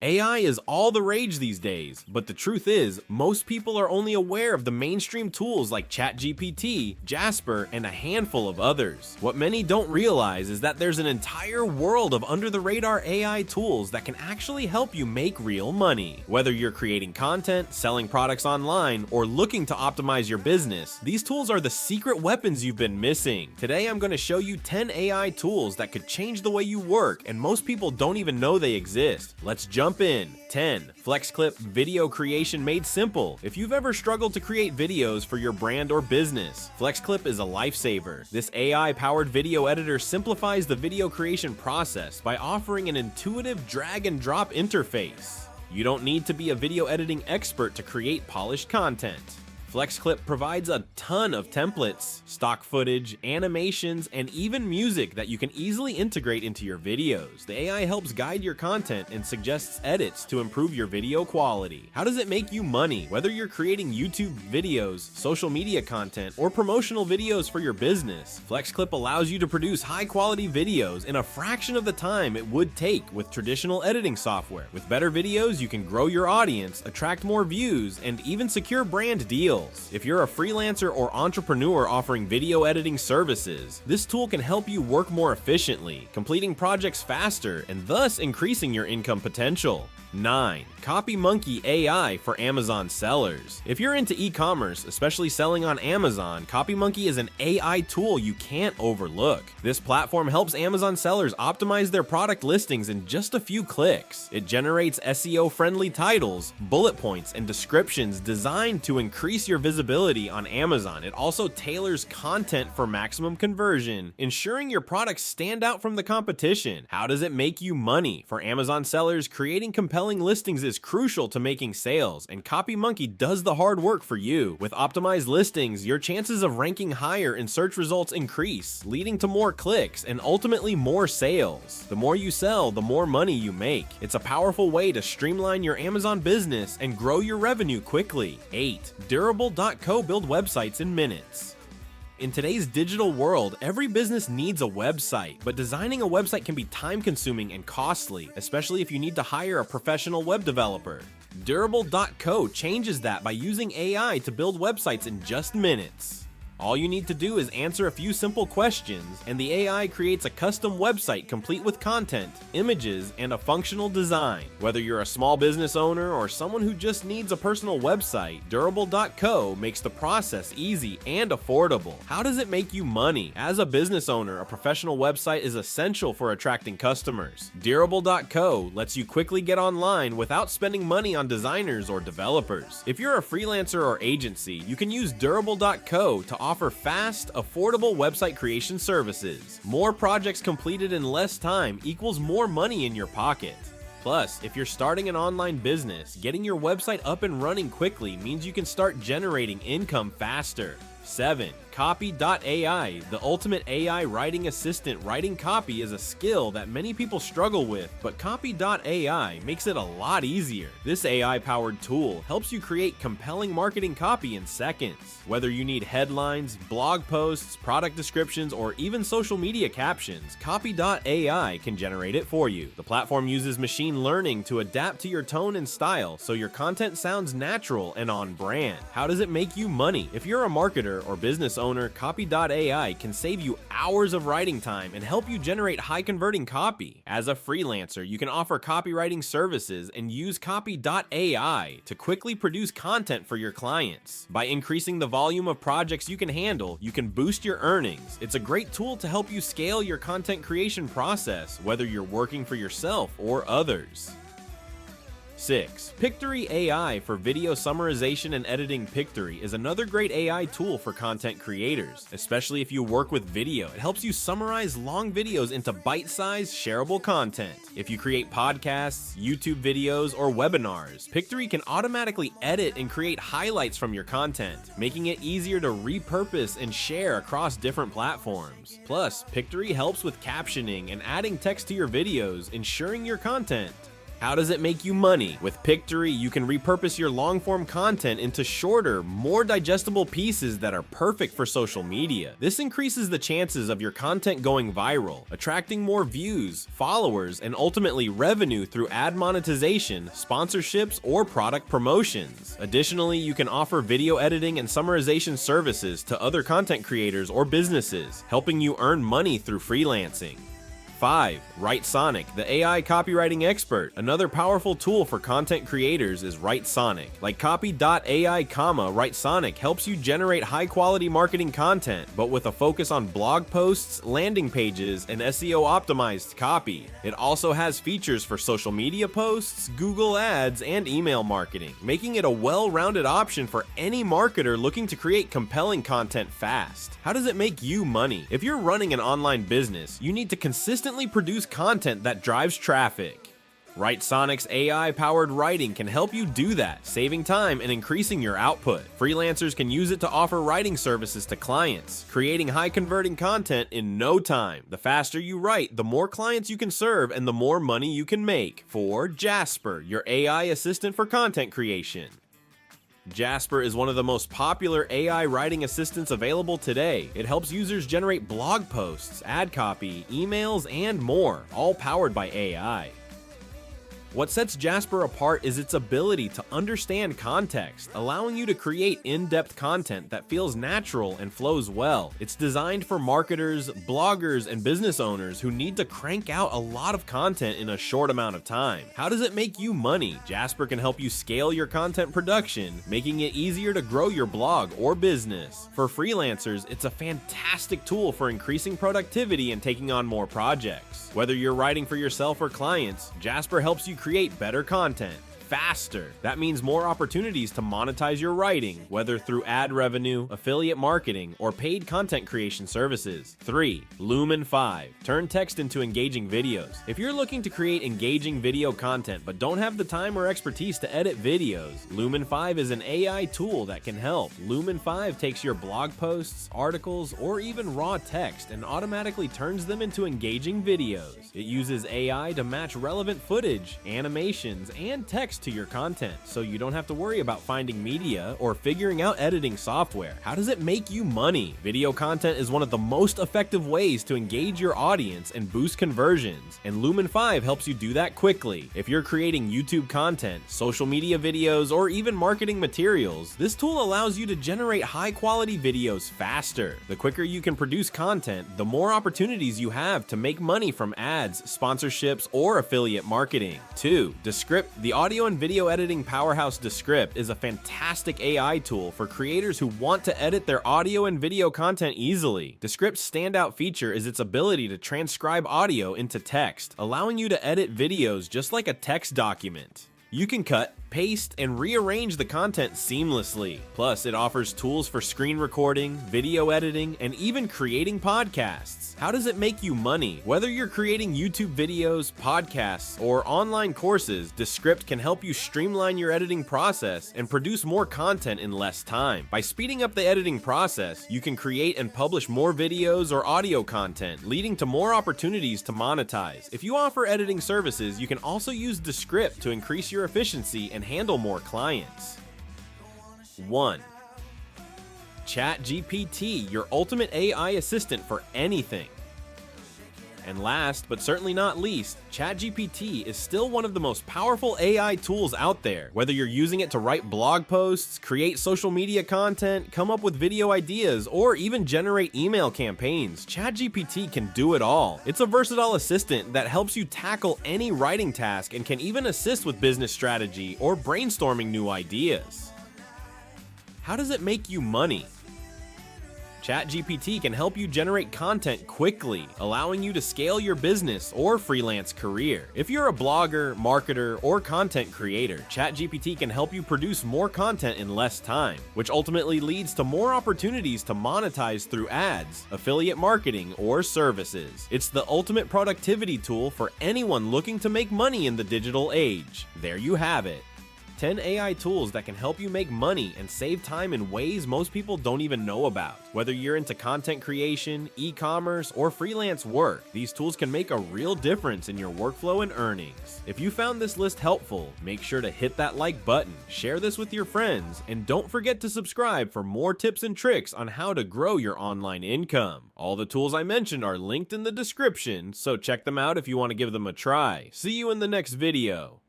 AI is all the rage these days, but the truth is, most people are only aware of the mainstream tools like ChatGPT, Jasper, and a handful of others. What many don't realize is that there's an entire world of under-the-radar AI tools that can actually help you make real money. Whether you're creating content, selling products online, or looking to optimize your business, these tools are the secret weapons you've been missing. Today I'm going to show you 10 AI tools that could change the way you work, and most people don't even know they exist. Let's jump in. 10. FlexClip Video Creation Made Simple. If you've ever struggled to create videos for your brand or business, FlexClip is a lifesaver. This AI-powered video editor simplifies the video creation process by offering an intuitive drag-and-drop interface. You don't need to be a video editing expert to create polished content. FlexClip provides a ton of templates, stock footage, animations, and even music that you can easily integrate into your videos. The AI helps guide your content and suggests edits to improve your video quality. How does it make you money? Whether you're creating YouTube videos, social media content, or promotional videos for your business, FlexClip allows you to produce high-quality videos in a fraction of the time it would take with traditional editing software. With better videos, you can grow your audience, attract more views, and even secure brand deals. If you're a freelancer or entrepreneur offering video editing services, this tool can help you work more efficiently, completing projects faster, and thus increasing your income potential. 9. CopyMonkey AI for Amazon sellers. If you're into e-commerce, especially selling on Amazon, CopyMonkey is an AI tool you can't overlook. This platform helps Amazon sellers optimize their product listings in just a few clicks. It generates SEO-friendly titles, bullet points, and descriptions designed to increase your visibility on Amazon. It also tailors content for maximum conversion, ensuring your products stand out from the competition. How does it make you money? For Amazon sellers, creating compelling listings is crucial to making sales, and CopyMonkey does the hard work for you. With optimized listings, your chances of ranking higher in search results increase, leading to more clicks and ultimately more sales. The more you sell, the more money you make. It's a powerful way to streamline your Amazon business and grow your revenue quickly. 8. Durable.co build websites in minutes. In today's digital world, every business needs a website, but designing a website can be time-consuming and costly, especially if you need to hire a professional web developer. Durable.co changes that by using AI to build websites in just minutes. All you need to do is answer a few simple questions, and the AI creates a custom website complete with content, images, and a functional design. Whether you're a small business owner or someone who just needs a personal website, Durable.co makes the process easy and affordable. How does it make you money? As a business owner, a professional website is essential for attracting customers. Durable.co lets you quickly get online without spending money on designers or developers. If you're a freelancer or agency, you can use Durable.co to offer fast, affordable website creation services. More projects completed in less time equals more money in your pocket. Plus, if you're starting an online business, getting your website up and running quickly means you can start generating income faster. 7. Copy.ai, the ultimate AI writing assistant. Writing copy is a skill that many people struggle with, but Copy.ai makes it a lot easier. This AI-powered tool helps you create compelling marketing copy in seconds. Whether you need headlines, blog posts, product descriptions, or even social media captions, Copy.ai can generate it for you. The platform uses machine learning to adapt to your tone and style, so your content sounds natural and on brand. How does it make you money? If you're a marketer or business owner, Copy.ai can save you hours of writing time and help you generate high-converting copy. As a freelancer, you can offer copywriting services and use Copy.ai to quickly produce content for your clients. By increasing the volume of projects you can handle, you can boost your earnings. It's a great tool to help you scale your content creation process, whether you're working for yourself or others. 6. Pictory AI for video summarization and editing. Pictory is another great AI tool for content creators, especially if you work with video. It helps you summarize long videos into bite-sized, shareable content. If you create podcasts, YouTube videos, or webinars, Pictory can automatically edit and create highlights from your content, making it easier to repurpose and share across different platforms. Plus, Pictory helps with captioning and adding text to your videos, ensuring your content How does it make you money? With Pictory, you can repurpose your long-form content into shorter, more digestible pieces that are perfect for social media. This increases the chances of your content going viral, attracting more views, followers, and ultimately revenue through ad monetization, sponsorships, or product promotions. Additionally, you can offer video editing and summarization services to other content creators or businesses, helping you earn money through freelancing. 5. WriteSonic, the AI copywriting expert. Another powerful tool for content creators is WriteSonic. Like Copy.ai, WriteSonic helps you generate high-quality marketing content, but with a focus on blog posts, landing pages, and SEO-optimized copy. It also has features for social media posts, Google Ads, and email marketing, making it a well-rounded option for any marketer looking to create compelling content fast. How does it make you money? If you're running an online business, you need to consistently produce content that drives traffic. WriteSonic's AI-powered writing can help you do that, saving time and increasing your output. Freelancers can use it to offer writing services to clients, creating high-converting content in no time. The faster you write, the more clients you can serve and the more money you can make. 4. Jasper, your AI assistant for content creation. Jasper is one of the most popular AI writing assistants available today. It helps users generate blog posts, ad copy, emails, and more, all powered by AI. What sets Jasper apart is its ability to understand context, allowing you to create in-depth content that feels natural and flows well. It's designed for marketers, bloggers, and business owners who need to crank out a lot of content in a short amount of time. How does it make you money? Jasper can help you scale your content production, making it easier to grow your blog or business. For freelancers, it's a fantastic tool for increasing productivity and taking on more projects. Whether you're writing for yourself or clients, Jasper helps you create better content faster. That means more opportunities to monetize your writing, whether through ad revenue, affiliate marketing, or paid content creation services. 3. Lumen 5. Turn text into engaging videos. If you're looking to create engaging video content but don't have the time or expertise to edit videos, Lumen 5 is an AI tool that can help. Lumen 5 takes your blog posts, articles, or even raw text and automatically turns them into engaging videos. It uses AI to match relevant footage, animations, and text to your content, so you don't have to worry about finding media or figuring out editing software. How does it make you money? Video content is one of the most effective ways to engage your audience and boost conversions, and Lumen 5 helps you do that quickly. If you're creating YouTube content, social media videos, or even marketing materials, this tool allows you to generate high-quality videos faster. The quicker you can produce content, the more opportunities you have to make money from ads, sponsorships, or affiliate marketing. 2. Descript, the audio and video editing powerhouse Descript is a fantastic AI tool for creators who want to edit their audio and video content easily. Descript's standout feature is its ability to transcribe audio into text, allowing you to edit videos just like a text document. You can cut, paste, and rearrange the content seamlessly. Plus, it offers tools for screen recording, video editing, and even creating podcasts. How does it make you money? Whether you're creating YouTube videos, podcasts, or online courses, Descript can help you streamline your editing process and produce more content in less time. By speeding up the editing process, you can create and publish more videos or audio content, leading to more opportunities to monetize. If you offer editing services, you can also use Descript to increase your efficiency and handle more clients. 1. ChatGPT, your ultimate AI assistant for anything. And last, but certainly not least, ChatGPT is still one of the most powerful AI tools out there. Whether you're using it to write blog posts, create social media content, come up with video ideas, or even generate email campaigns, ChatGPT can do it all. It's a versatile assistant that helps you tackle any writing task and can even assist with business strategy or brainstorming new ideas. How does it make you money? ChatGPT can help you generate content quickly, allowing you to scale your business or freelance career. If you're a blogger, marketer, or content creator, ChatGPT can help you produce more content in less time, which ultimately leads to more opportunities to monetize through ads, affiliate marketing, or services. It's the ultimate productivity tool for anyone looking to make money in the digital age. There you have it. 10 AI tools that can help you make money and save time in ways most people don't even know about. Whether you're into content creation, e-commerce, or freelance work, these tools can make a real difference in your workflow and earnings. If you found this list helpful, make sure to hit that like button, share this with your friends, and don't forget to subscribe for more tips and tricks on how to grow your online income. All the tools I mentioned are linked in the description, so check them out if you want to give them a try. See you in the next video.